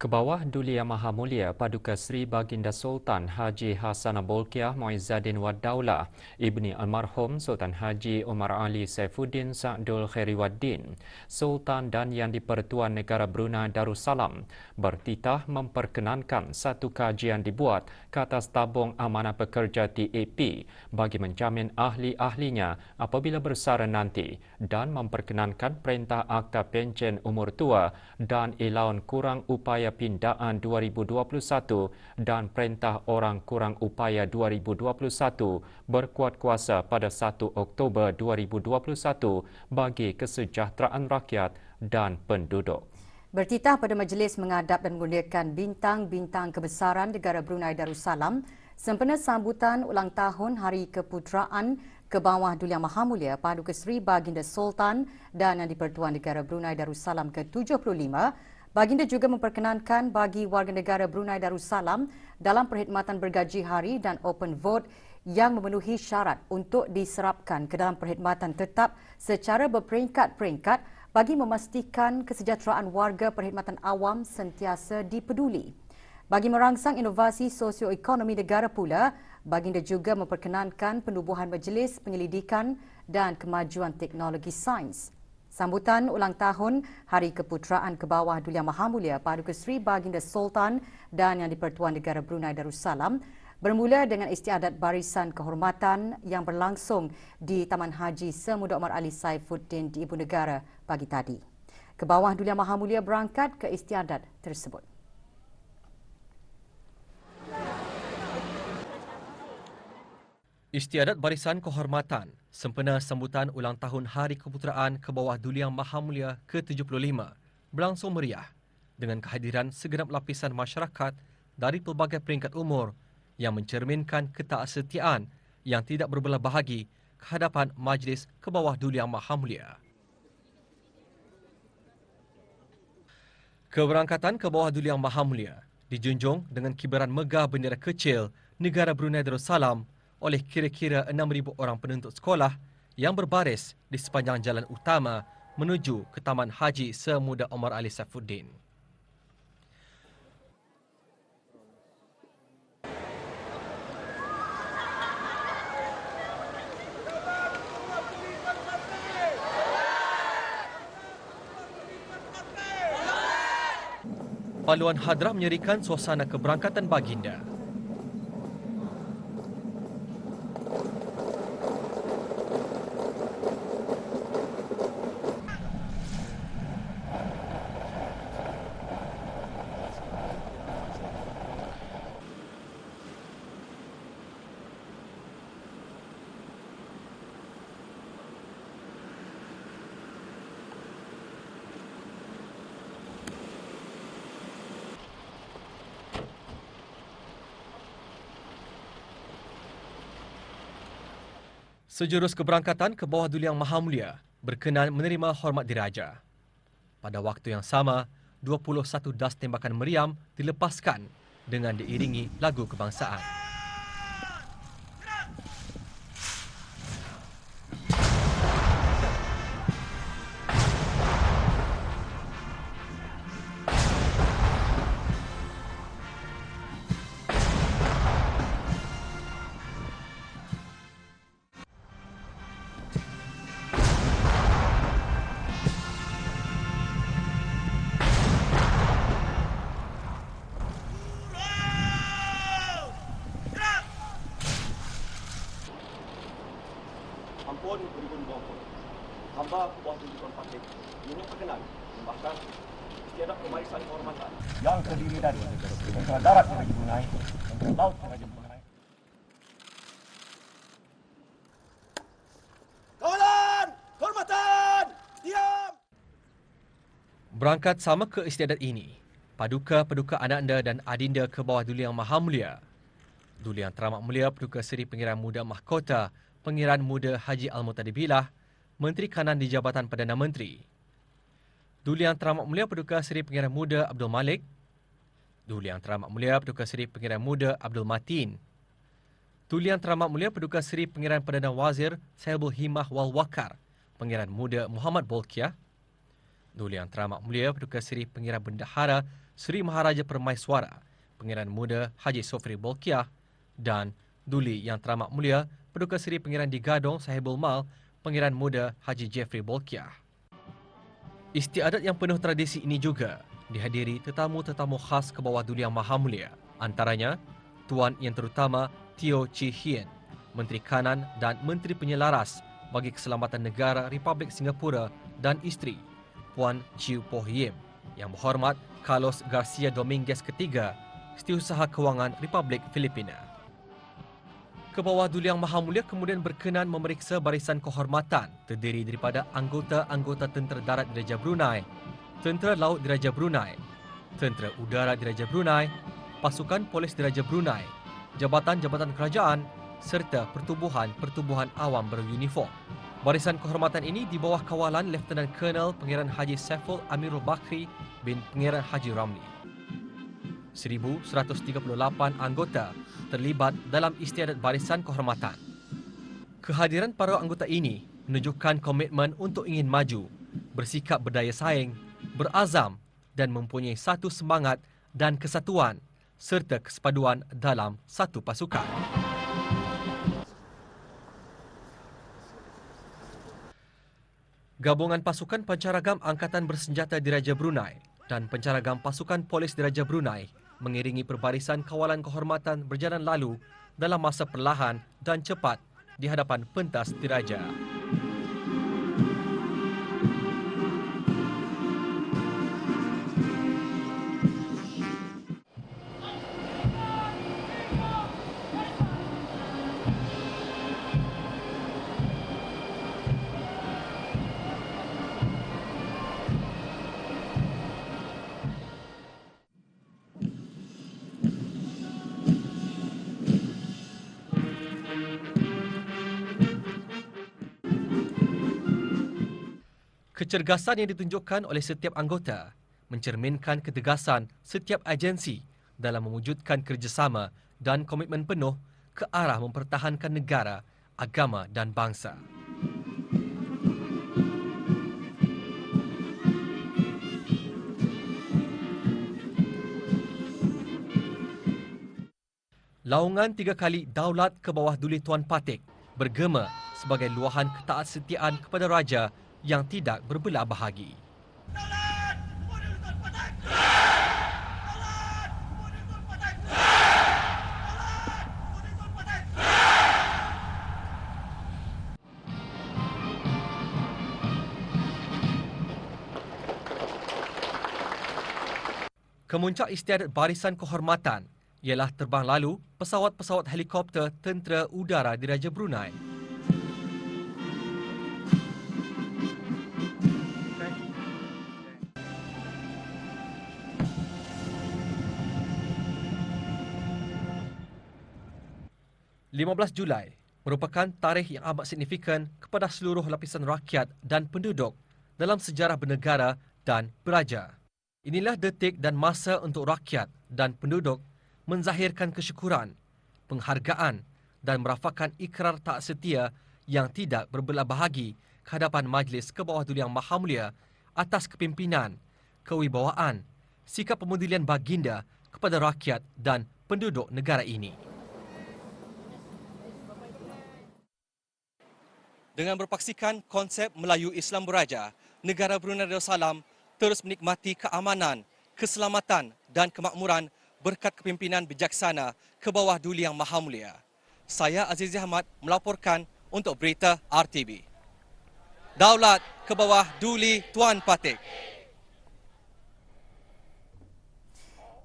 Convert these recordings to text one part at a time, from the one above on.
Kebawah Duli Yang Maha Mulia Paduka Seri Baginda Sultan Haji Hassanah Bolkiah Muizzaddin Wad Daulah Ibni Almarhum Sultan Haji Omar Ali Saifuddin Sa'dul Khairiwaddin Sultan dan Yang di-Pertuan Negara Brunei Darussalam bertitah memperkenankan satu kajian dibuat ke atas tabung amanah pekerja TAP bagi menjamin ahli-ahlinya apabila bersara nanti dan memperkenankan Perintah Akta Pencen Umur Tua dan Ilaun Kurang Upaya Pindaan 2021 dan Perintah Orang Kurang Upaya 2021 berkuat kuasa pada 1 Oktober 2021 bagi kesejahteraan rakyat dan penduduk. Bertitah pada majlis mengadap dan menggunakan bintang-bintang kebesaran negara Brunei Darussalam sempena sambutan ulang tahun Hari Keputeraan Kebawah Duli Yang Maha Mulia Paduka Seri Baginda Sultan dan Yang di-Pertuan Negara Brunei Darussalam ke-75. Baginda juga memperkenankan bagi warga negara Brunei Darussalam dalam perkhidmatan bergaji hari dan open vote yang memenuhi syarat untuk diserapkan ke dalam perkhidmatan tetap secara berperingkat-peringkat bagi memastikan kesejahteraan warga perkhidmatan awam sentiasa dipeduli. Bagi merangsang inovasi sosioekonomi negara pula, Baginda juga memperkenankan penubuhan Majlis Penyelidikan dan Kemajuan Teknologi Sains. Sambutan ulang tahun Hari Keputeraan Kebawah Duli Yang Maha Mulia Paduka Seri Baginda Sultan dan Yang di-Pertuan Negara Brunei Darussalam bermula dengan istiadat barisan kehormatan yang berlangsung di Taman Haji Semuda Omar Ali Saifuddin di Ibu Negara pagi tadi. Kebawah Duli Yang Maha Mulia berangkat ke istiadat tersebut. Istiadat barisan kehormatan sempena sambutan ulang tahun Hari Keputeraan Kebawah Duli Yang Maha Mulia ke-75 berlangsung meriah dengan kehadiran segenap lapisan masyarakat dari pelbagai peringkat umur yang mencerminkan ketaksetiaan yang tidak berbelah bahagi ke hadapan Majlis Kebawah Duli Yang Maha Mulia. Keberangkatan Kebawah Duli Yang Maha Mulia dijunjung dengan kibaran megah bendera kecil negara Brunei Darussalam oleh kira-kira 6,000 orang penuntut sekolah yang berbaris di sepanjang jalan utama menuju ke Taman Haji Semuda Omar Ali Saifuddin. Paluan hadrah menyerikan suasana keberangkatan baginda. Sejurus keberangkatan Kebawah Duli Yang Maha Mulia berkenan menerima hormat diraja. Pada waktu yang sama, 21 das tembakan meriam dilepaskan dengan diiringi lagu kebangsaan. Ampun berikan bapa. Hamba Kebawah Duli Tuan Patrik ingin perkenan membahas istiadat pemarisan kehormatan yang terdiri dari Tentera Darat Raja Brunei, Tentera Laut Raja Brunei. Kawalan! Hormatan! Diam! Berangkat sama ke istiadat ini, Paduka-Paduka Ananda dan Adinda Kebawah Duli Yang Maha Mulia, Duli Yang Teramat Mulia Paduka Seri Pengiran Muda Mahkota Pengiran Muda Haji Al-Muttadib Billah, Menteri Kanan di Jabatan Perdana Menteri. Duli Yang Teramat Mulia Paduka Seri Pengiran Muda Abdul Malik, Duli Yang Teramat Mulia Paduka Seri Pengiran Muda Abdul Matin, Duli Yang Teramat Mulia Paduka Seri Pengiran Perdana Wazir Saibul Himmah Wal Wakar, Pengiran Muda Muhammad Bolkiah, Duli Yang Teramat Mulia Paduka Seri Pengiran Bendahara Seri Maharaja Permaiswara Pangeran Muda Haji Sofri Bolkiah dan Duli Yang Teramat Mulia Paduka Seri Pangeran Digadong Sahibul Mal Pangeran Muda Haji Jeffrey Bolkiah. Istiadat yang penuh tradisi ini juga dihadiri tetamu-tetamu khas ke bawah Duli Yang Maha Mulia, antaranya Tuan Yang Terutama Teo Chee Hean, Menteri Kanan dan Menteri Penyelaras bagi Keselamatan Negara Republik Singapura dan isteri, Puan Chew Poh Yim, Yang Berhormat Carlos Garcia Dominguez III, Setiausaha Kewangan Republik Filipina. Ke bawah Duli Yang Maha Mulia kemudian berkenan memeriksa barisan kehormatan terdiri daripada anggota-anggota Tentera Darat Diraja Brunei, Tentera Laut Diraja Brunei, Tentera Udara Diraja Brunei, Pasukan Polis Diraja Brunei, Jabatan-jabatan kerajaan serta pertubuhan-pertubuhan awam beruniform. Barisan kehormatan ini di bawah kawalan Lieutenant Colonel Pangeran Haji Saiful Amirul Bakri bin Pangeran Haji Ramli. 1,138 anggota terlibat dalam istiadat barisan kehormatan. Kehadiran para anggota ini menunjukkan komitmen untuk ingin maju, bersikap berdaya saing, berazam dan mempunyai satu semangat dan kesatuan serta kesepaduan dalam satu pasukan. Gabungan Pasukan Pancaragam Angkatan Bersenjata Diraja Brunei dan Pancaragam Pasukan Polis Diraja Brunei mengiringi perbarisan kawalan kehormatan berjalan lalu dalam masa perlahan dan cepat di hadapan pentas diraja. Kecergasan yang ditunjukkan oleh setiap anggota mencerminkan ketegasan setiap agensi dalam mewujudkan kerjasama dan komitmen penuh ke arah mempertahankan negara, agama dan bangsa. Laungan 3 kali Daulat ke bawah Duli Tuan Patik bergema sebagai luahan ketaatsetiaan kepada Raja yang tidak berbelah bahagi. Kemuncak istiadat barisan kehormatan ialah terbang lalu pesawat-pesawat helikopter Tentera Udara Diraja Brunei. (15 Julai merupakan tarikh yang amat signifikan kepada seluruh lapisan rakyat dan penduduk dalam sejarah bernegara dan beraja. Inilah detik dan masa untuk rakyat dan penduduk menzahirkan kesyukuran, penghargaan dan merafakan ikrar taat setia yang tidak berbelah bahagi ke hadapan Majlis ke bawah Duli Yang Maha Mulia atas kepimpinan, kewibawaan, sikap pemudilan baginda kepada rakyat dan penduduk negara ini. Dengan berpaksikan konsep Melayu Islam Beraja, negara Brunei Darussalam terus menikmati keamanan, keselamatan dan kemakmuran berkat kepimpinan bijaksana ke bawah Duli Yang Maha Mulia. Saya Azizi Ahmad melaporkan untuk Berita RTB. Daulat ke bawah Duli Tuan Patik.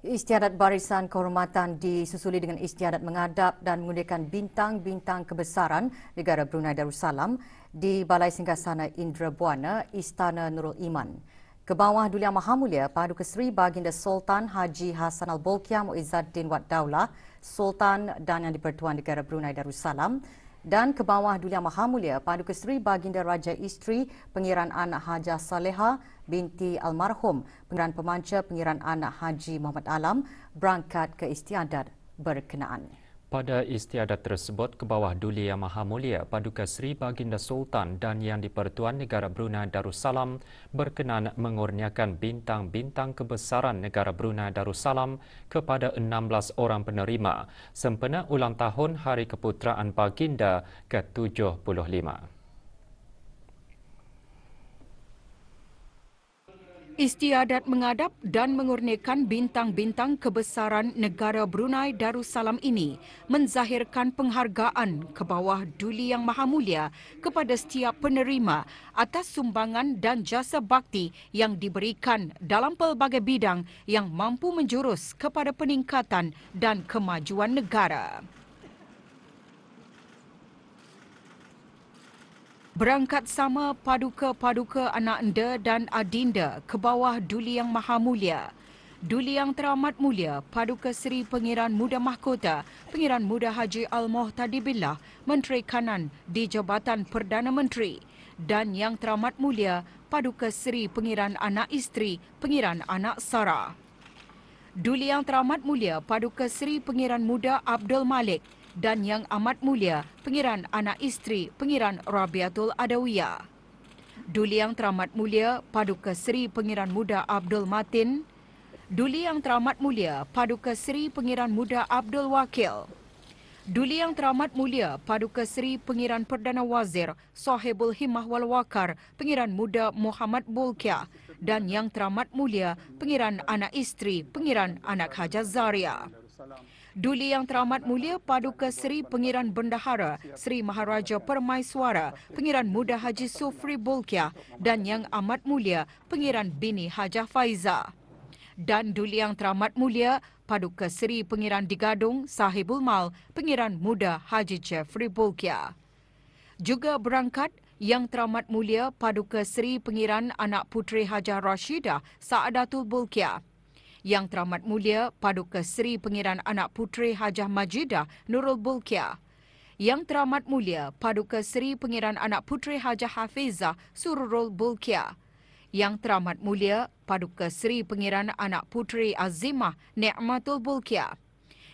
Istiadat barisan kehormatan disusuli dengan istiadat mengadap dan mengundikan bintang-bintang kebesaran negara Brunei Darussalam di Balai Singgasana Indra Buana, Istana Nurul Iman. Ke bawah Duli Yang Maha Mulia Paduka Seri Baginda Sultan Haji Hassanal Bolkiah Muizzaddin Wad Daulah, Sultan dan Yang di-Pertuan Negara Brunei Darussalam, dan ke bawah Duli Yang Maha Mulia Paduka Seri Baginda Raja Isteri Pengiran Anak Hajah Saleha binti almarhum Pengiran Pemanca Pengiran Anak Haji Muhammad Alam berangkat ke istiadat berkenaan. Pada istiadat tersebut, ke bawah Duli Yang Maha Mulia Paduka Seri Baginda Sultan dan Yang di-Pertuan Negara Brunei Darussalam berkenan mengurniakan bintang-bintang kebesaran Negara Brunei Darussalam kepada 16 orang penerima sempena ulang tahun Hari Keputeraan Baginda ke-75. Istiadat mengadap dan mengurniakan bintang-bintang kebesaran negara Brunei Darussalam ini menzahirkan penghargaan ke bawah Duli Yang Maha Mulia kepada setiap penerima atas sumbangan dan jasa bakti yang diberikan dalam pelbagai bidang yang mampu menjurus kepada peningkatan dan kemajuan negara. Berangkat sama paduka-paduka anak anda dan adinda ke bawah Duli Yang Maha Mulia, Duli Yang Teramat Mulia Paduka Seri Pengiran Muda Mahkota Pengiran Muda Haji Al-Muhtadi Billah, Menteri Kanan di Jabatan Perdana Menteri, dan Yang Teramat Mulia Paduka Seri Pengiran Anak Isteri Pengiran Anak Sara. Duli Yang Teramat Mulia Paduka Seri Pengiran Muda Abdul Malik dan Yang Amat Mulia Pengiran Anak Isteri Pengiran Rabiatul Adawiyah. Duli Yang Teramat Mulia Paduka Seri Pengiran Muda Abdul Matin, Duli Yang Teramat Mulia Paduka Seri Pengiran Muda Abdul Wakil, Duli Yang Teramat Mulia Paduka Seri Pengiran Perdana Wazir Sahibul Himmah wal Waqar Pengiran Muda Muhammad Bolkiah, dan Yang Teramat Mulia Pengiran Anak Isteri Pengiran Anak Hajah Zaria. Duli Yang Teramat Mulia Paduka Seri Pengiran Bendahara Seri Maharaja Permaiswara Pengiran Muda Haji Sufri Bolkiah, dan Yang Amat Mulia Pengiran Bini Hajah Faiza. Dan Duli Yang Teramat Mulia Paduka Seri Pengiran Digadung Sahibul Mal Pengiran Muda Haji Jeffrey Bolkiah. Juga berangkat Yang Teramat Mulia Paduka Seri Pengiran Anak Puteri Hajah Rashidah Saadatul Bolkiah, Yang Teramat Mulia Paduka Seri Pengiran Anak Puteri Hajah Majidah Nurul Bolkiah, Yang Teramat Mulia Paduka Seri Pengiran Anak Puteri Hajah Hafizah Sururul Bolkiah, Yang Teramat Mulia Paduka Seri Pengiran Anak Puteri Azimah Ni'matul Bolkiah,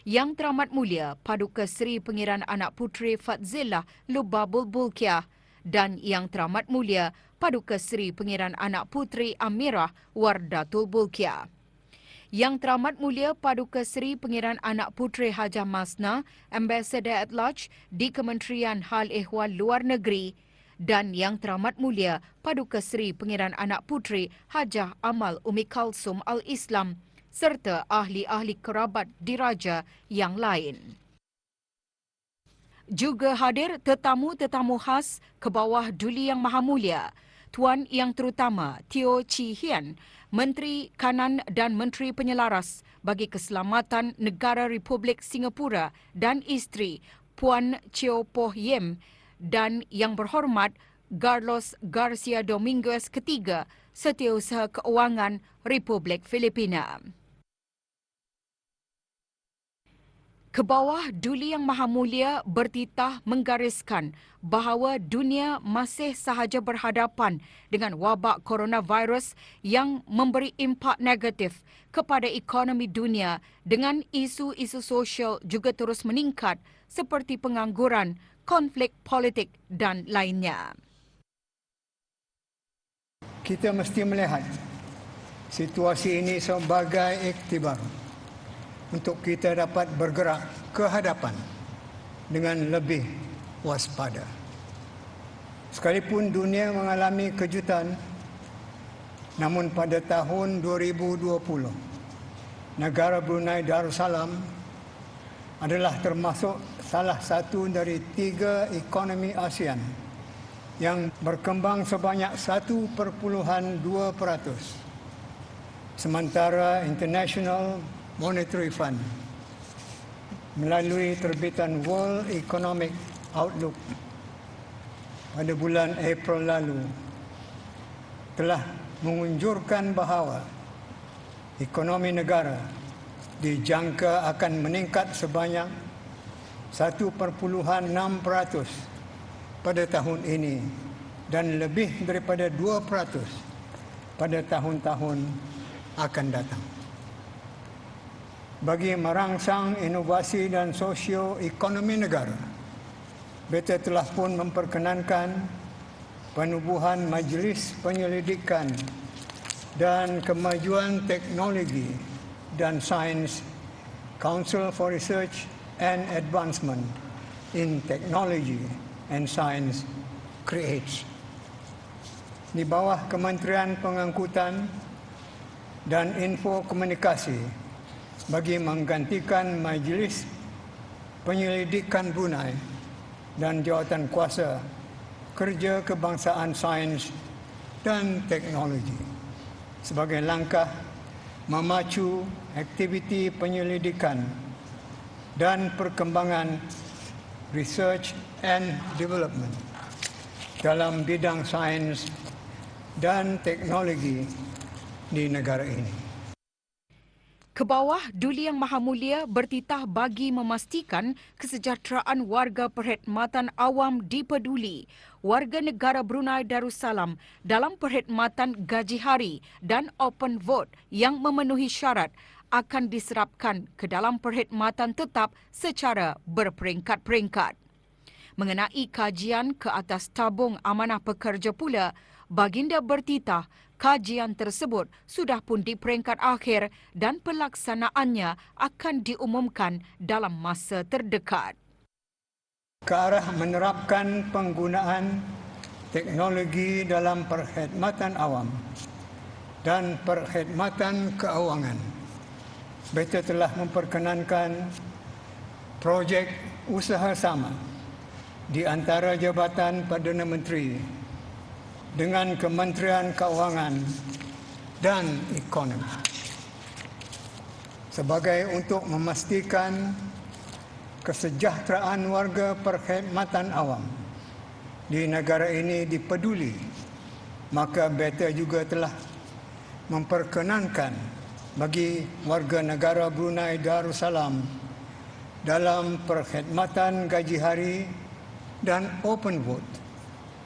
Yang Teramat Mulia Paduka Seri Pengiran Anak Puteri Fatzillah Lubabul Bolkiah, dan Yang Teramat Mulia Paduka Seri Pengiran Anak Puteri Amirah Wardatul Bolkiah. Yang Teramat Mulia Paduka Seri Pengiran Anak Puteri Hajah Masna, Ambassador at Large di Kementerian Hal Ehwal Luar Negeri, dan Yang Teramat Mulia Paduka Seri Pengiran Anak Puteri Hajah Amal Umi Kalsum Al-Islam, serta ahli-ahli kerabat diraja yang lain. Juga hadir tetamu-tetamu khas ke bawah Duli Yang Maha Mulia, Tuan Yang Terutama Teo Chee Hean, Menteri Kanan dan Menteri Penyelaras bagi Keselamatan Negara Republik Singapura, dan isteri Puan Cheo Poh Yem, dan Yang Berhormat Carlos Garcia Dominguez III, Setiausaha Keuangan Republik Filipina. Ke bawah Duli Yang Maha Mulia bertitah menggariskan bahawa dunia masih sahaja berhadapan dengan wabak coronavirus yang memberi impak negatif kepada ekonomi dunia, dengan isu-isu sosial juga terus meningkat seperti pengangguran, konflik politik dan lainnya. Kita mesti melihat situasi ini sebagai iktibar untuk kita dapat bergerak ke hadapan dengan lebih waspada. Sekalipun dunia mengalami kejutan, namun pada tahun 2020, negara Brunei Darussalam adalah termasuk salah satu dari 3 ekonomi ASEAN yang berkembang sebanyak 1.2%. Sementara International Monetary Fund melalui terbitan World Economic Outlook pada bulan April lalu telah mengunjurkan bahawa ekonomi negara dijangka akan meningkat sebanyak 1.6% pada tahun ini dan lebih daripada 2% pada tahun-tahun akan datang. bagi merangsang inovasi dan sosio-ekonomi negara. BT telah pun memperkenankan penubuhan Majlis Penyelidikan dan Kemajuan Teknologi dan Sains Council for Research and Advancement in Technology and Science (CREATES) di bawah Kementerian Pengangkutan dan Info Komunikasi bagi menggantikan Majlis Penyelidikan Brunei dan Jawatan Kuasa Kerja Kebangsaan Sains dan Teknologi sebagai langkah memacu aktiviti penyelidikan dan perkembangan research and development dalam bidang sains dan teknologi di negara ini. Kebawah Duli Yang Maha Mulia bertitah bagi memastikan kesejahteraan warga perkhidmatan awam dipeduli warga negara Brunei Darussalam dalam perkhidmatan gaji hari dan open vote yang memenuhi syarat akan diserapkan ke dalam perkhidmatan tetap secara berperingkat-peringkat. Mengenai kajian ke atas tabung amanah pekerja pula, baginda bertitah kajian tersebut sudah pun di peringkat akhir dan pelaksanaannya akan diumumkan dalam masa terdekat. Ke arah menerapkan penggunaan teknologi dalam perkhidmatan awam dan perkhidmatan keuangan, BT telah memperkenankan projek usaha sama di antara Jabatan Perdana Menteri dengan Kementerian Keuangan dan Ekonomi sebagai untuk memastikan kesejahteraan warga perkhidmatan awam di negara ini dipeduli, maka BT juga telah memperkenankan bagi warga negara Brunei Darussalam dalam perkhidmatan gaji hari dan open vote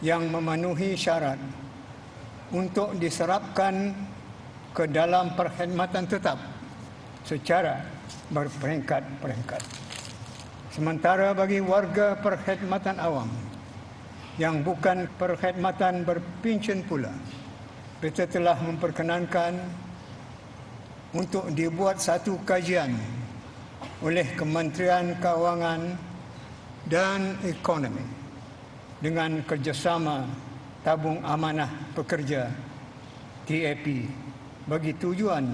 yang memenuhi syarat untuk diserapkan ke dalam perkhidmatan tetap secara berperingkat-peringkat. Sementara bagi warga perkhidmatan awam yang bukan perkhidmatan berpincin pula, BT telah memperkenankan untuk dibuat satu kajian oleh Kementerian Keuangan dan Ekonomi dengan kerjasama Tabung Amanah Pekerja TAP bagi tujuan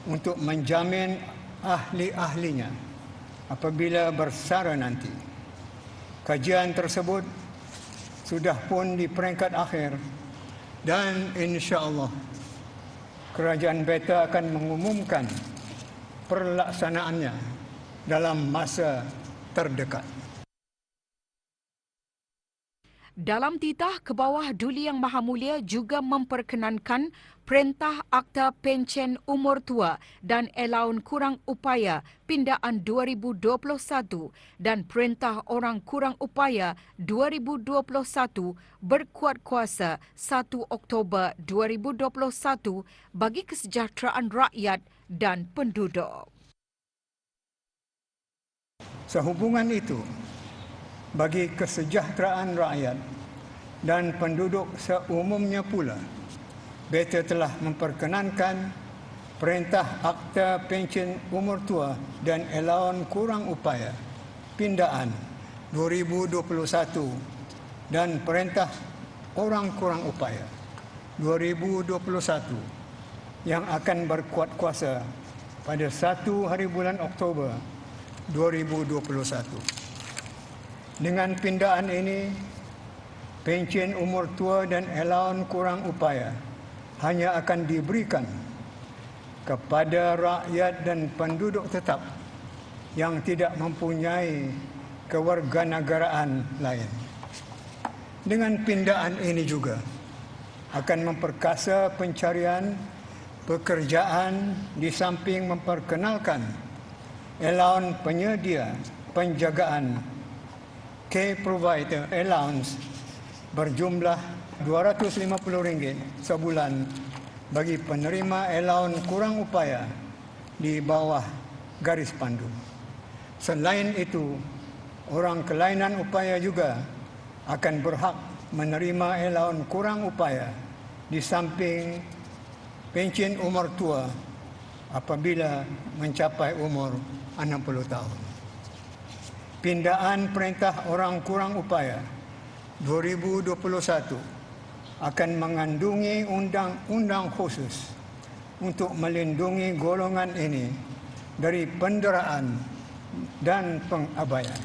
untuk menjamin ahli-ahlinya apabila bersara nanti. Kajian tersebut sudah pun di peringkat akhir dan insya-Allah Kerajaan BT akan mengumumkan perlaksanaannya dalam masa terdekat. Dalam titah ke bawah Duli Yang Maha Mulia juga memperkenankan Perintah Akta Pencen Umur Tua dan Elaun Kurang Upaya Pindaan 2021 dan Perintah Orang Kurang Upaya 2021 berkuat kuasa 1 Oktober 2021 bagi kesejahteraan rakyat dan penduduk. Sehubungan itu, bagi kesejahteraan rakyat dan penduduk seumumnya pula, BT telah memperkenankan Perintah Akta Pencen Umur Tua dan Elaun Kurang Upaya Pindaan 2021 dan Perintah Orang Kurang Upaya 2021 yang akan berkuat kuasa pada 1 hari bulan Oktober 2021. Dengan pindaan ini, pencen umur tua dan elaun kurang upaya hanya akan diberikan kepada rakyat dan penduduk tetap yang tidak mempunyai kewarganegaraan lain. Dengan pindaan ini juga akan memperkasa pencarian pekerjaan di samping memperkenalkan elaun penyedia penjagaan Care Provider Allowance berjumlah RM250 sebulan bagi penerima elaun kurang upaya di bawah garis pandu. Selain itu, orang kelainan upaya juga akan berhak menerima allowance kurang upaya di samping pencen umur tua apabila mencapai umur 60 tahun. Pindaan Perintah Orang Kurang Upaya 2021 akan mengandungi undang-undang khusus untuk melindungi golongan ini dari penderaan dan pengabaian.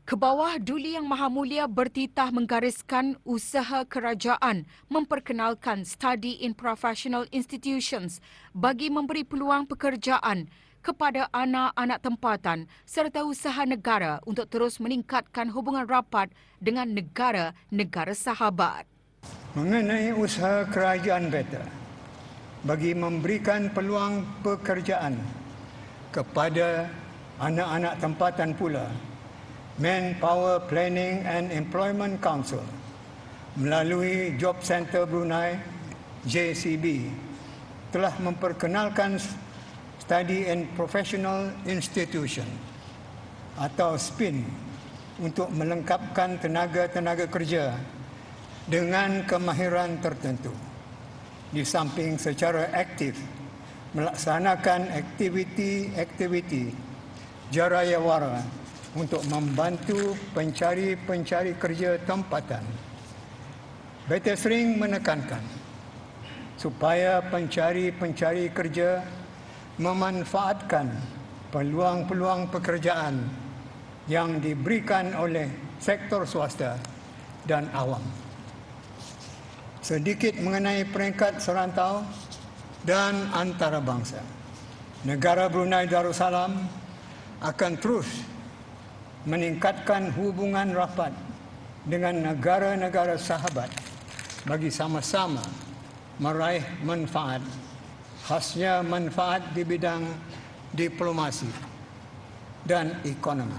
Kebawah Duli Yang Maha Mulia bertitah menggariskan usaha kerajaan memperkenalkan Study in Professional Institutions bagi memberi peluang pekerjaan kepada anak-anak tempatan serta usaha negara untuk terus meningkatkan hubungan rapat dengan negara-negara sahabat. Mengenai usaha kerajaan beta bagi memberikan peluang pekerjaan kepada anak-anak tempatan pula, Manpower Planning and Employment Council melalui Job Center Brunei JCB telah memperkenalkan Study in Professional Institution atau SPIN untuk melengkapkan tenaga-tenaga kerja dengan kemahiran tertentu. Di samping secara aktif melaksanakan aktiviti-aktiviti jarawara untuk membantu pencari-pencari kerja tempatan. Beta sering menekankan supaya pencari-pencari kerja memanfaatkan peluang-peluang pekerjaan yang diberikan oleh sektor swasta dan awam. Sedikit mengenai peringkat serantau dan antarabangsa. Negara Brunei Darussalam akan terus meningkatkan hubungan rapat dengan negara-negara sahabat bagi sama-sama meraih manfaat, khasnya manfaat di bidang diplomasi dan ekonomi.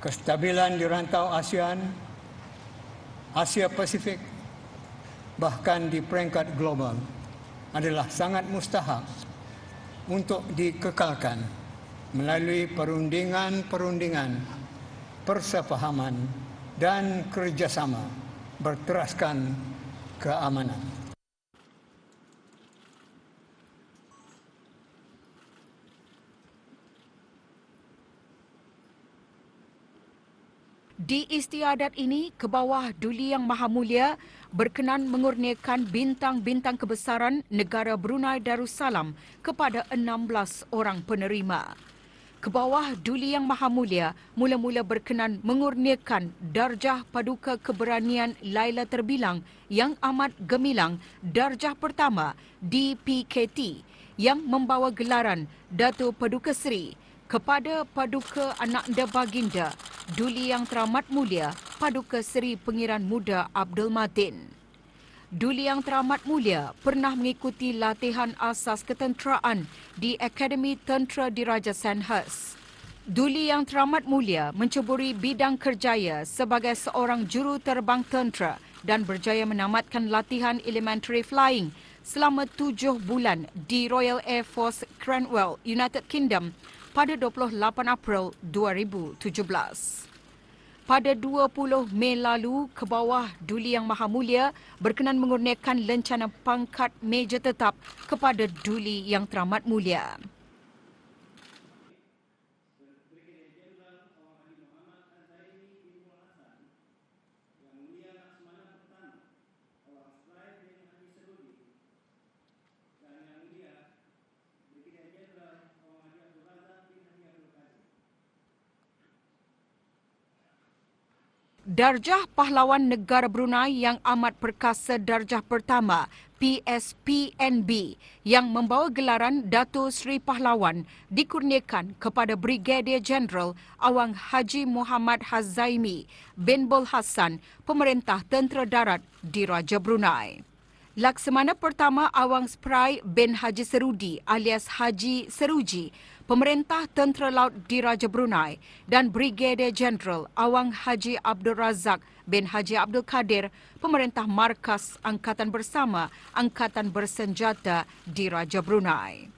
Kestabilan di rantau ASEAN, Asia Pasifik, bahkan di peringkat global adalah sangat mustahak untuk dikekalkan melalui perundingan-perundingan, persefahaman dan kerjasama berteraskan keamanan. Di istiadat ini, Kebawah Duli Yang Maha Mulia berkenan mengurniakan bintang-bintang kebesaran negara Brunei Darussalam kepada 16 orang penerima. Kebawah Duli Yang Maha Mulia mula-mula berkenan mengurniakan darjah Paduka Keberanian Laila Terbilang yang amat gemilang darjah pertama DPKT yang membawa gelaran Dato' Paduka Seri kepada Paduka Ananda Baginda Duli Yang Teramat Mulia Paduka Seri Pengiran Muda Abdul Matin. Duli Yang Teramat Mulia pernah mengikuti latihan asas ketenteraan di Akademi Tentera Diraja Sandhurst. Duli Yang Teramat Mulia menceburi bidang kerjaya sebagai seorang juru terbang tentera dan berjaya menamatkan latihan elementary flying selama 7 bulan di Royal Air Force Cranwell, United Kingdom pada 28 April 2017. Pada 20 Mei lalu, Kebawah Duli Yang Maha Mulia berkenan mengurniakan lencana pangkat Meja Tetap kepada Duli Yang Teramat Mulia. Darjah Pahlawan Negara Brunei yang amat perkasa darjah pertama PSPNB yang membawa gelaran Dato' Seri Pahlawan dikurniakan kepada Brigadier Jeneral Awang Haji Muhammad Hazaimi bin Bul Hassan, Pemerintah Tentera Darat Diraja Brunei. Laksamana Pertama Awang Sprai bin Haji Serudi alias Haji Seruji, Pemerintah Tentera Laut Diraja Brunei dan Brigadier Jeneral Awang Haji Abdul Razak bin Haji Abdul Kadir, Pemerintah Markas Angkatan Bersama Angkatan Bersenjata Diraja Brunei.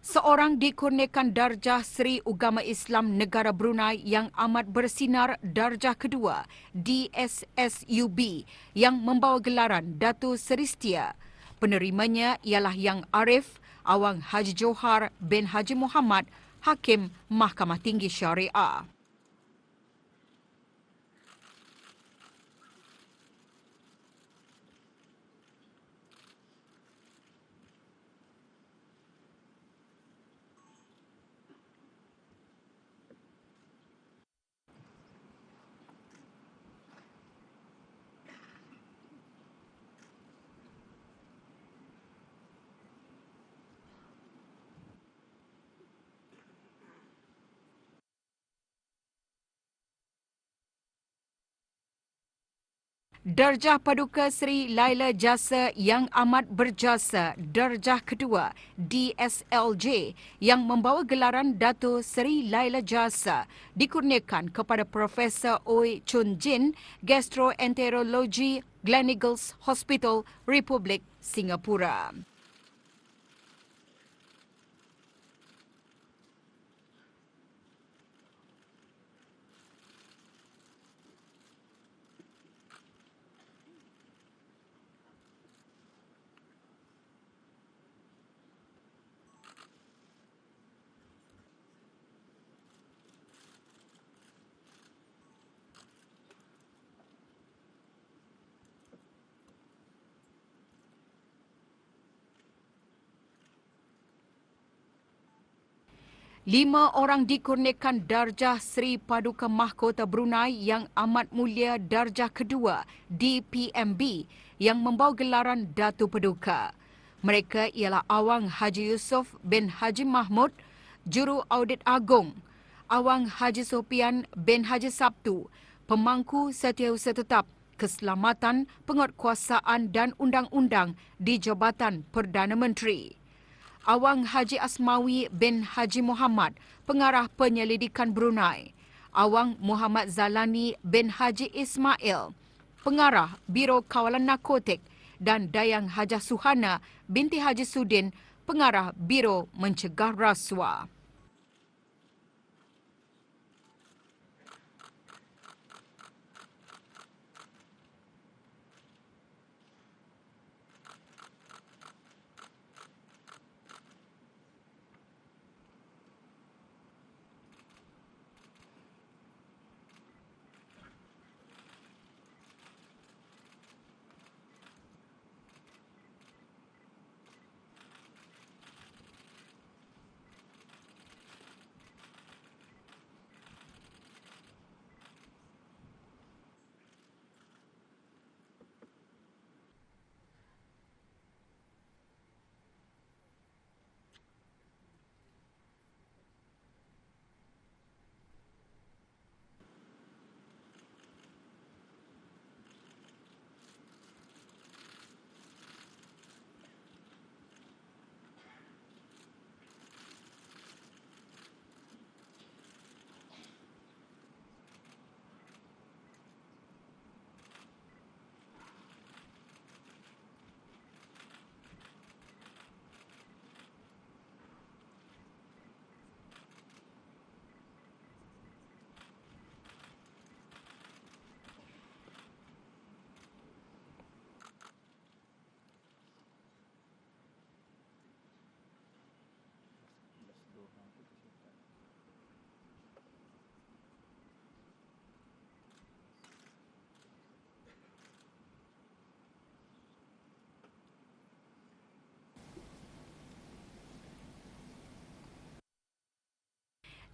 Seorang dikurniakan darjah Seri Ugama Islam Negara Brunei yang amat bersinar darjah kedua DSSUB yang membawa gelaran Datuk Seri Setia. Penerimanya ialah Yang Arif Awang Haji Johar bin Haji Muhammad, Hakim Mahkamah Tinggi Syariah. Darjah Paduka Seri Laila Jasa yang amat berjasa darjah kedua DSLJ yang membawa gelaran Dato' Seri Laila Jasa dikurniakan kepada Profesor Oi Chun Jin, Gastroenterologi Gleneagles Hospital, Republik Singapura. Lima orang dikurniakan darjah Seri Paduka Mahkota Brunei yang amat mulia darjah kedua DPMB yang membawa gelaran Datu Paduka. Mereka ialah Awang Haji Yusof bin Haji Mahmud, Juru Audit Agung, Awang Haji Sopian bin Haji Sabtu, Pemangku Setiausaha Tetap Keselamatan, Penguatkuasaan dan Undang-Undang di Jabatan Perdana Menteri. Awang Haji Asmawi bin Haji Muhammad, Pengarah Penyelidikan Brunei. Awang Muhammad Zalani bin Haji Ismail, Pengarah Biro Kawalan Narkotik, dan Dayang Hajah Suhana binti Haji Sudin, Pengarah Biro Mencegah Rasuah.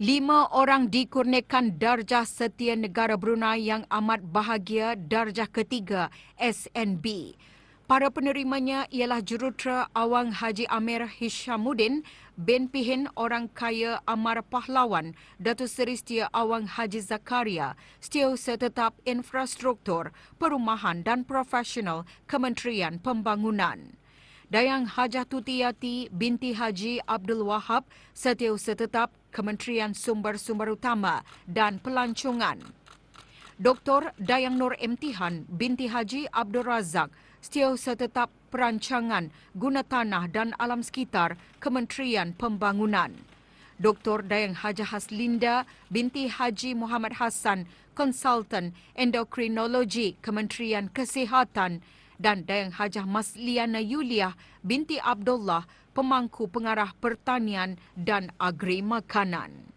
Lima orang dikurniakan darjah Setia Negara Brunei yang amat bahagia darjah ketiga SNB. Para penerimanya ialah Jurutera Awang Haji Amir Hishamuddin bin Pihin Orang Kaya Amar Pahlawan, Datuk Seri Setia Awang Haji Zakaria, Setiausaha Tetap Infrastruktur, Perumahan dan Profesional Kementerian Pembangunan. Dayang Hajah Tutiyati binti Haji Abdul Wahab, Setiausaha Tetap Kementerian Sumber-Sumber Utama dan Pelancongan. Dr. Dayang Nur Imtihan binti Haji Abdul Razak, Setiausaha Tetap Perancangan, Guna Tanah dan Alam Sekitar, Kementerian Pembangunan. Dr. Dayang Hajah Haslinda binti Haji Muhammad Hassan, Konsultan Endokrinologi, Kementerian Kesihatan, dan Dayang Hajah Masliana Yuliah binti Abdullah, Pemangku Pengarah Pertanian dan Agri Makanan.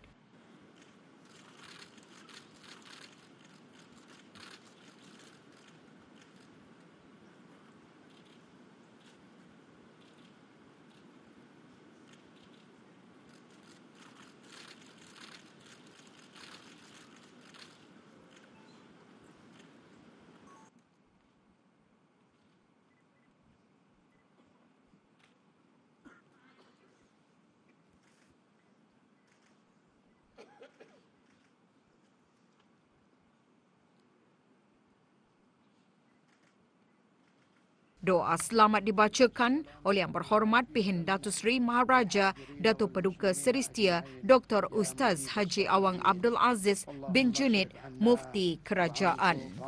Doa selamat dibacakan oleh Yang Berhormat Pihin Datuk Seri Maharaja Datuk Paduka Seri Setia Dr. Ustaz Haji Awang Abdul Aziz bin Junid, Mufti Kerajaan.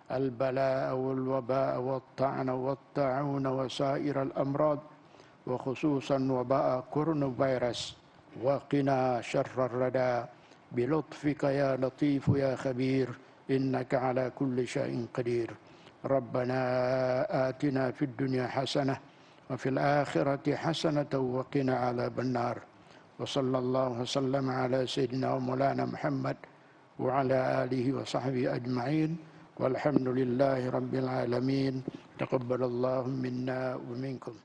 البلاء والوباء والطعن والطاعون وسائر الأمراض وخصوصا وباء كورونا فيروس وقنا شر الردى بلطفك يا لطيف يا خبير إنك على كل شيء قدير ربنا آتنا في الدنيا حسنة وفي الآخرة حسنة وقنا عذاب النار وصلى الله وسلم على سيدنا ومولانا محمد وعلى آله وصحبه أجمعين والحمد لله رب العالمين تقبل الله منا ومنكم.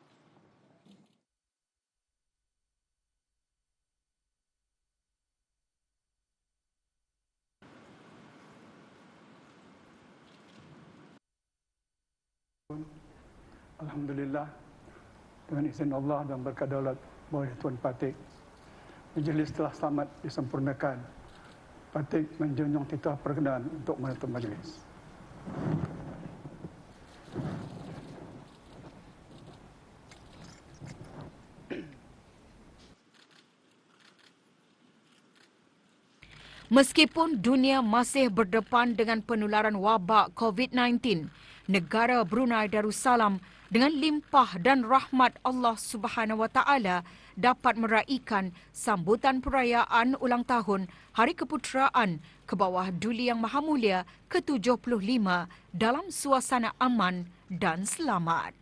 Alhamdulillah, dengan izin Allah dan berkat daulat Bawah Tuan Patik, majlis telah selamat disempurnakan. Patik menjunjung titah perkenaan untuk menutup majlis. Meskipun dunia masih berdepan dengan penularan wabak COVID-19, negara Brunei Darussalam dengan limpah dan rahmat Allah Subhanahu Wa Taala dapat meraihkan sambutan perayaan ulang tahun Hari Keputeraan ke bawah Duli Yang Maha Mulia ke-75 dalam suasana aman dan selamat.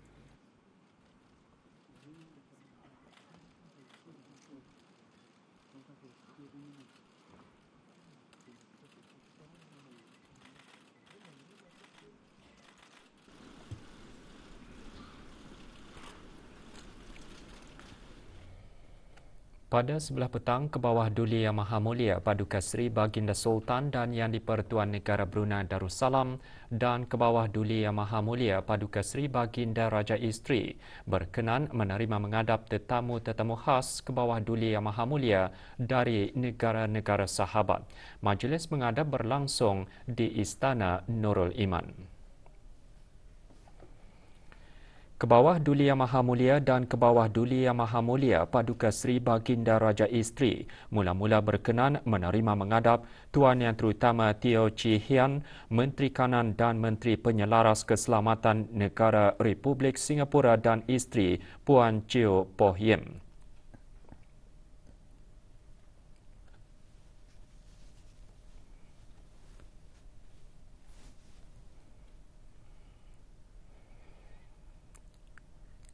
Pada sebelah petang, ke bawah Duli Yang Maha Mulia Paduka Seri Baginda Sultan dan Yang di-Pertuan Negara Brunei Darussalam dan ke bawah Duli Yang Maha Mulia Paduka Seri Baginda Raja Isteri berkenan menerima menghadap tetamu-tetamu khas ke bawah Duli Yang Maha Mulia dari negara-negara sahabat. Majlis menghadap berlangsung di Istana Nurul Iman. Ke bawah Duli Yang Maha Mulia dan ke bawah Duli Yang Maha Mulia Paduka Seri Baginda Raja Isteri mula-mula berkenan menerima menghadap Tuan Yang Terutama Teo Chee Hean, Menteri Kanan dan Menteri Penyelaras Keselamatan Negara Republik Singapura dan Isteri Puan Cheo Poh Yim.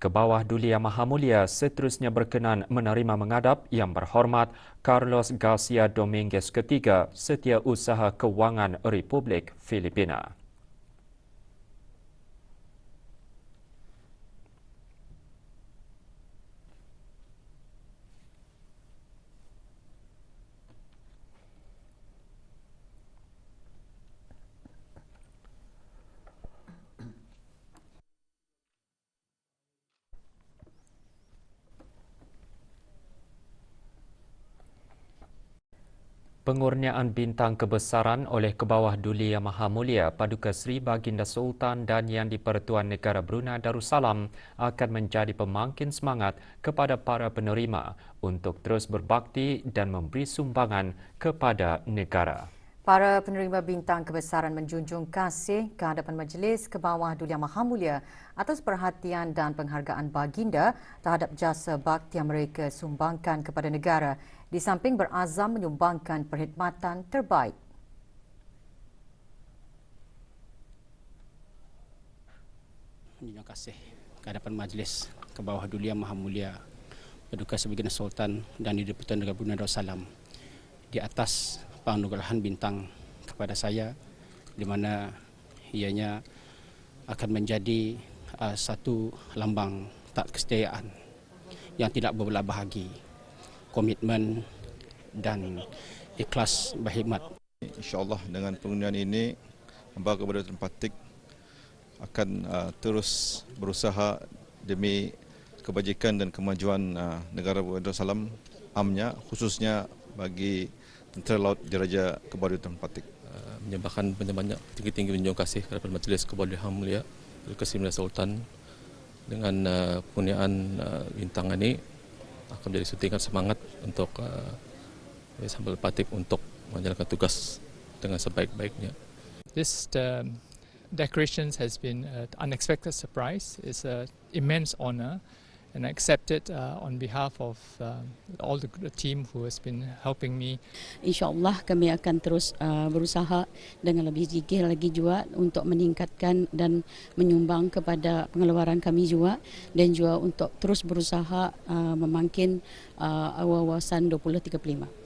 Ke bawah Duli Yang Maha Mulia seterusnya berkenan menerima menghadap Yang Berhormat Carlos Garcia Dominguez III, Setiausaha Kewangan Republik Filipina. Pengurniaan bintang kebesaran oleh ke bawah Duli Yang Maha Mulia Paduka Seri Baginda Sultan dan Yang di-Pertuan Negara Brunei Darussalam akan menjadi pemangkin semangat kepada para penerima untuk terus berbakti dan memberi sumbangan kepada negara. Para penerima bintang kebesaran menjunjung kasih ke hadapan Majlis ke bawah Duli Yang Maha Mulia atas perhatian dan penghargaan baginda terhadap jasa bakti yang mereka sumbangkan kepada negara di samping berazam menyumbangkan perkhidmatan terbaik. Menjunjung kasih ke hadapan Majlis ke bawah Duli Yang Maha Mulia Paduka Sri Baginda Sultan dan Di-Pertuan Negara Brunei Darussalam di atas penganugerahan bintang kepada saya, di mana ianya akan menjadi satu lambang taat kesetiaan yang tidak berbelah bahagi, komitmen dan ikhlas berkhidmat. InsyaAllah dengan pengundian ini, hamba kepada Tuan Patik akan terus berusaha demi kebajikan dan kemajuan negara Brunei Darussalam, amnya khususnya bagi Tentera Laut Diraja Kebawah Tuan Patik. Menyembahkan banyak-banyak tinggi-tinggi menjunjung kasih kepada Majlis ke bawah Duli Yang Mulia Paduka Sri Baginda Sultan. Dengan pengurniaan bintang ini akan menjadi suntikan semangat untuk Sambal Patik untuk menjalankan tugas dengan sebaik-baiknya. This decoration has been an unexpected surprise. It's an immense honor, and I accept it on behalf of all the team who has been helping me. InsyaAllah kami akan terus berusaha dengan lebih gigih lagi juga untuk meningkatkan dan menyumbang kepada pengeluaran kami juga, dan juga untuk terus berusaha memangkin wawasan 2035.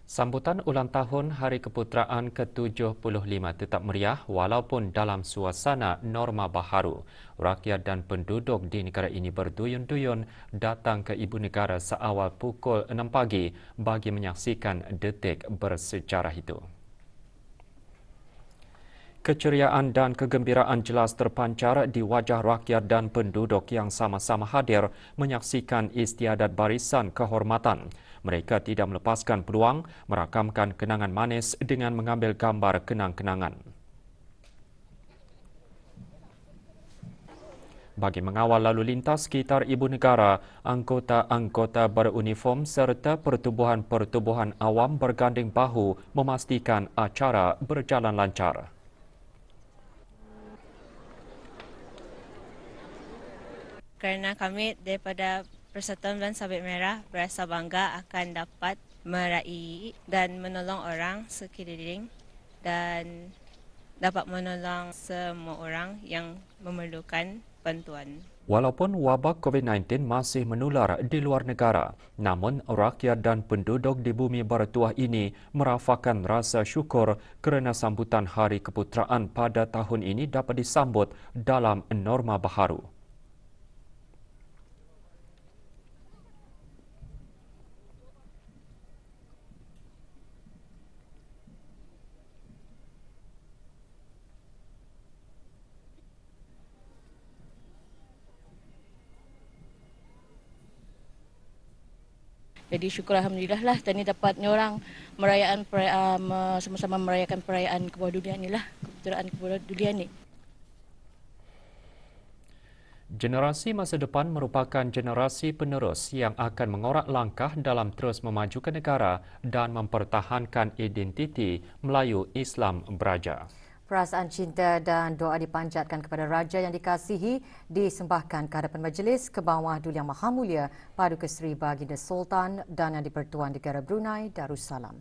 Sambutan ulang tahun Hari Keputeraan ke-75 tetap meriah walaupun dalam suasana norma baharu. Rakyat dan penduduk di negara ini berduyun-duyun datang ke Ibu Negara seawal pukul 6 pagi bagi menyaksikan detik bersejarah itu. Keceriaan dan kegembiraan jelas terpancar di wajah rakyat dan penduduk yang sama-sama hadir menyaksikan istiadat barisan kehormatan. Mereka tidak melepaskan peluang merakamkan kenangan manis dengan mengambil gambar kenang-kenangan. Bagi mengawal lalu lintas sekitar Ibu Negara, anggota-anggota beruniform serta pertubuhan-pertubuhan awam berganding bahu memastikan acara berjalan lancar. Kerana kami daripada Persatuan Bulan Sabit Merah berasa bangga akan dapat meraih dan menolong orang sekeliling dan dapat menolong semua orang yang memerlukan bantuan. Walaupun wabak COVID-19 masih menular di luar negara, namun rakyat dan penduduk di bumi bertuah ini merasakan rasa syukur kerana sambutan Hari Keputeraan pada tahun ini dapat disambut dalam norma baharu. Jadi syukur alhamdulillah lah tadi dapatnya orang merayakan sama-sama merayakan perayaan Kebawah Dunia inilah, Keputeraan Kebawah Dunia ini. Generasi masa depan merupakan generasi penerus yang akan mengorak langkah dalam terus memajukan negara dan mempertahankan identiti Melayu Islam Beraja. Perasaan cinta dan doa dipanjatkan kepada Raja yang dikasihi disembahkan ke hadapan Majlis ke bawah Duli Yang Maha Mulia Paduka Sri Baginda Sultan dan Yang di-Pertuan Negara Brunei Darussalam.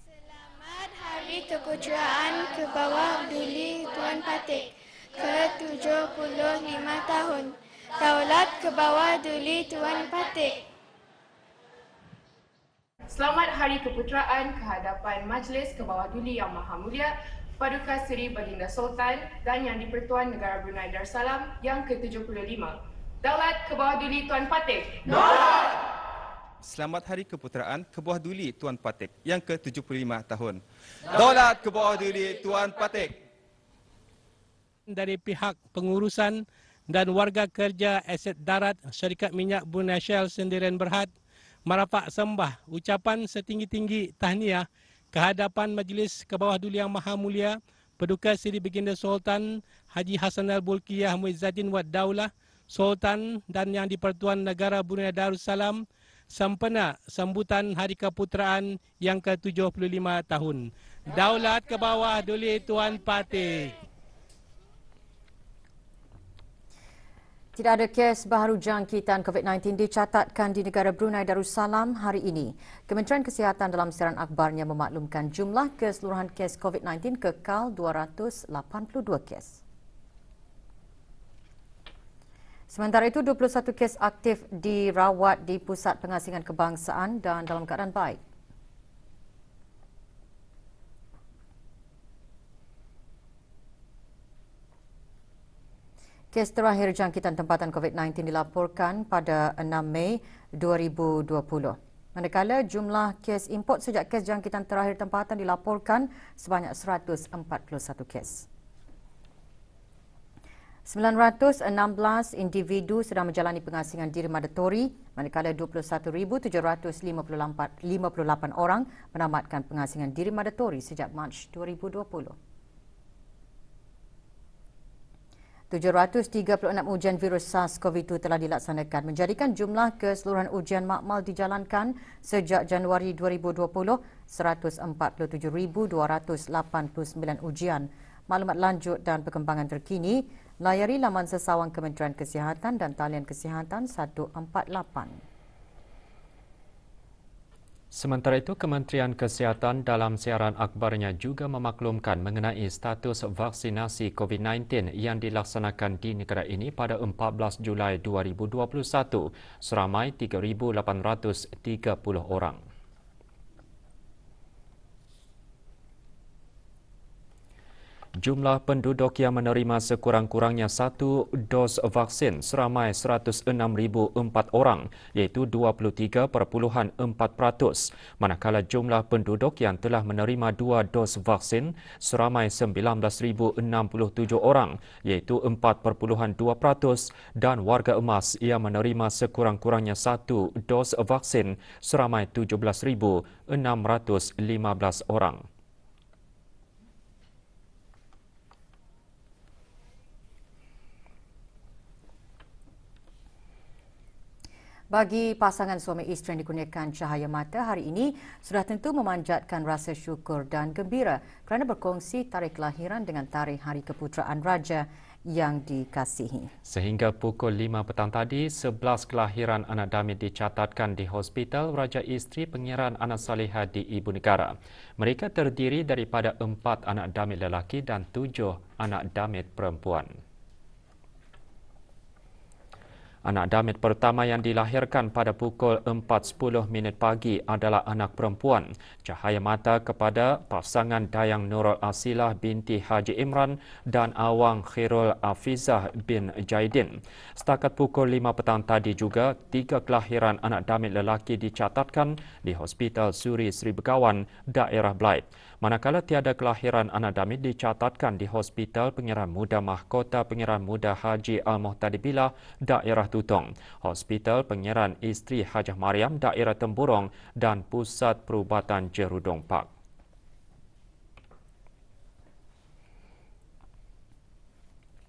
Selamat Hari Keputeraan ke bawah Duli Tuan Patik ke-75 tahun. Daulat ke bawah Duli Tuan Patik. Selamat Hari Keputeraan ke hadapan Majlis ke bawah Duli Yang Maha Mulia Paduka Sri Baginda Sultan dan Yang di-Pertuan Negara Brunei Darussalam yang ke-75. Daulat ke bawah Duli Tuan Patik. Daulat! Selamat Hari Keputeraan ke bawah Duli Tuan Patik yang ke-75 tahun. Daulat ke bawah Duli Tuan Patik. Dari pihak pengurusan dan warga kerja aset darat Syarikat Minyak Brunei Shell Sendirian Berhad merapat sembah ucapan setinggi-tinggi tahniah ke hadapan Majlis ke bawah Duli Yang Maha Mulia Paduka Sri Baginda Sultan Haji Hassanal Bolkiah Muizzadin Wad Daulah Sultan dan Yang di-Pertuan Negara Brunei Darussalam sempena sambutan Hari Keputeraan yang ke-75 tahun. Daulat ke bawah Duli Tuan Patik. Tidak ada kes baharu jangkitan COVID-19 dicatatkan di negara Brunei Darussalam hari ini. Kementerian Kesihatan dalam siaran akhbarnya memaklumkan jumlah keseluruhan kes COVID-19 kekal 282 kes. Sementara itu, 21 kes aktif dirawat di Pusat Pengasingan Kebangsaan dan dalam keadaan baik. Kes terakhir jangkitan tempatan COVID-19 dilaporkan pada 6 Mei 2020. Manakala jumlah kes import sejak kes jangkitan terakhir tempatan dilaporkan sebanyak 141 kes. 916 individu sedang menjalani pengasingan diri mandatori, manakala 21,758 orang menamatkan pengasingan diri mandatori sejak Mac 2020. 736 ujian virus SARS-CoV-2 telah dilaksanakan, menjadikan jumlah keseluruhan ujian makmal dijalankan sejak Januari 2020 147,289 ujian. Maklumat lanjut dan perkembangan terkini, layari laman sesawang Kementerian Kesihatan dan talian Kesihatan 148. Sementara itu, Kementerian Kesihatan dalam siaran akhbarnya juga memaklumkan mengenai status vaksinasi COVID-19 yang dilaksanakan di negara ini pada 14 Julai 2021, seramai 3,830 orang. Jumlah penduduk yang menerima sekurang-kurangnya 1 dos vaksin seramai 106,004 orang, iaitu 23.4%, manakala jumlah penduduk yang telah menerima 2 dos vaksin seramai 19,067 orang, iaitu 4.2%, dan warga emas yang menerima sekurang-kurangnya 1 dos vaksin seramai 17,615 orang. Bagi pasangan suami isteri yang dikurniakan cahaya mata hari ini, sudah tentu memanjatkan rasa syukur dan gembira kerana berkongsi tarikh kelahiran dengan tarikh Hari Keputeraan Raja yang dikasihi. Sehingga pukul 5 petang tadi, 11 kelahiran anak damit dicatatkan di Hospital Raja Isteri Pengiran Anak Salihah di Ibu Negara. Mereka terdiri daripada 4 anak damit lelaki dan 7 anak damit perempuan. Anak damit pertama yang dilahirkan pada pukul 4.10 pagi adalah anak perempuan. Cahaya mata kepada pasangan Dayang Nurul Asilah binti Haji Imran dan Awang Khairul Afizah bin Jaidin. Setakat pukul 5 petang tadi juga, 3 kelahiran anak damit lelaki dicatatkan di Hospital Suri Sri Begawan, daerah Blaid. Manakala tiada kelahiran anak damit dicatatkan di Hospital Pengiran Muda Mahkota Pengiran Muda Haji Al-Muhtadi Billah, daerah Tutong, Hospital Pengiran Isteri Hajah Mariam, daerah Temburong dan Pusat Perubatan Jerudong Park.